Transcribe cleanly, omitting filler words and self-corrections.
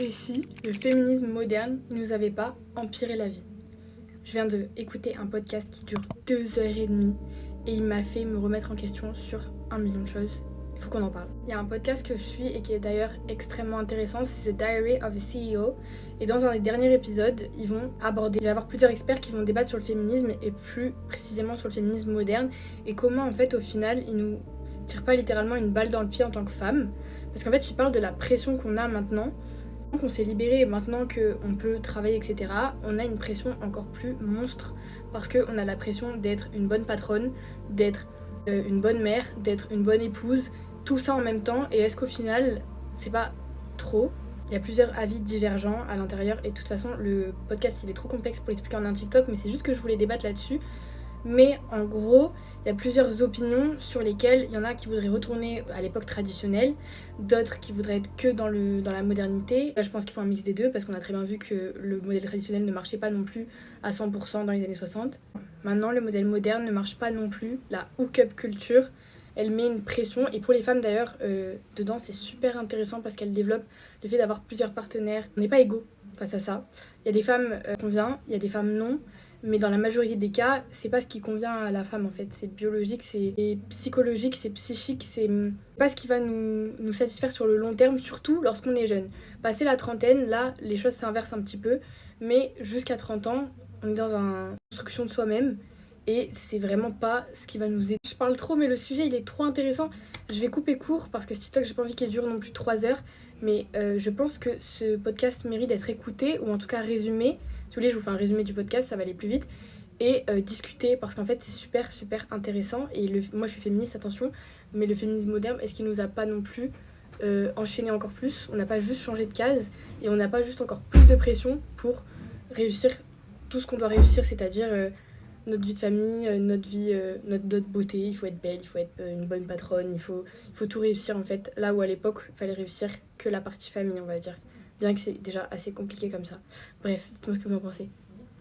Et si le féminisme moderne ne nous avait pas empiré la vie? Je viens d'écouter un podcast qui dure 2h30 et il m'a fait me remettre en question sur 1 million de choses. Il faut qu'on en parle. Il y a un podcast que je suis et qui est d'ailleurs extrêmement intéressant, c'est The Diary of a CEO. Et dans un des derniers épisodes, il va y avoir plusieurs experts qui vont débattre sur le féminisme et plus précisément sur le féminisme moderne et comment en fait au final ils nous tirent pas littéralement une balle dans le pied en tant que femmes. Parce qu'en fait ils parlent de la pression qu'on a maintenant. Qu'on s'est libéré et maintenant qu'on peut travailler, etc., on a une pression encore plus monstre parce qu'on a la pression d'être une bonne patronne, d'être une bonne mère, d'être une bonne épouse, tout ça en même temps. Et est-ce qu'au final, c'est pas trop? Il y a plusieurs avis divergents à l'intérieur et de toute façon, le podcast il est trop complexe pour l'expliquer en un TikTok, mais c'est juste que je voulais débattre là-dessus. Mais en gros, il y a plusieurs opinions sur lesquelles il y en a qui voudraient retourner à l'époque traditionnelle, d'autres qui voudraient être que dans la modernité. Là, je pense qu'il faut un mix des deux parce qu'on a très bien vu que le modèle traditionnel ne marchait pas non plus à 100% dans les années 60. Maintenant, le modèle moderne ne marche pas non plus. La hook-up culture, elle met une pression. Et pour les femmes d'ailleurs, dedans, c'est super intéressant parce qu'elle développe le fait d'avoir plusieurs partenaires. On n'est pas égaux face à ça. Il y a des femmes qui conviennent, il y a des femmes non. Mais dans la majorité des cas, c'est pas ce qui convient à la femme en fait. C'est biologique, c'est psychologique, c'est psychique, c'est pas ce qui va nous satisfaire sur le long terme, surtout lorsqu'on est jeune. Passé la trentaine, là, les choses s'inversent un petit peu, mais jusqu'à 30 ans, on est dans une construction de soi-même et c'est vraiment pas ce qui va nous aider. Je parle trop, mais le sujet il est trop intéressant. Je vais couper court parce que ce TikTok, j'ai pas envie qu'il dure non plus 3 heures, mais je pense que ce podcast mérite d'être écouté ou en tout cas résumé. Si vous voulez, je vous fais un résumé du podcast, ça va aller plus vite. Et discuter, parce qu'en fait, c'est super, super intéressant. Et moi, je suis féministe, attention, mais le féminisme moderne, est-ce qu'il nous a pas non plus enchaîné encore plus? On n'a pas juste changé de case et on n'a pas juste encore plus de pression pour réussir tout ce qu'on doit réussir, c'est-à-dire notre vie de famille, notre vie, notre beauté. Il faut être belle, il faut être une bonne patronne, il faut tout réussir en fait. Là où à l'époque, il fallait réussir que la partie famille, on va dire. Bien que c'est déjà assez compliqué comme ça. Bref, dites-moi ce que vous en pensez.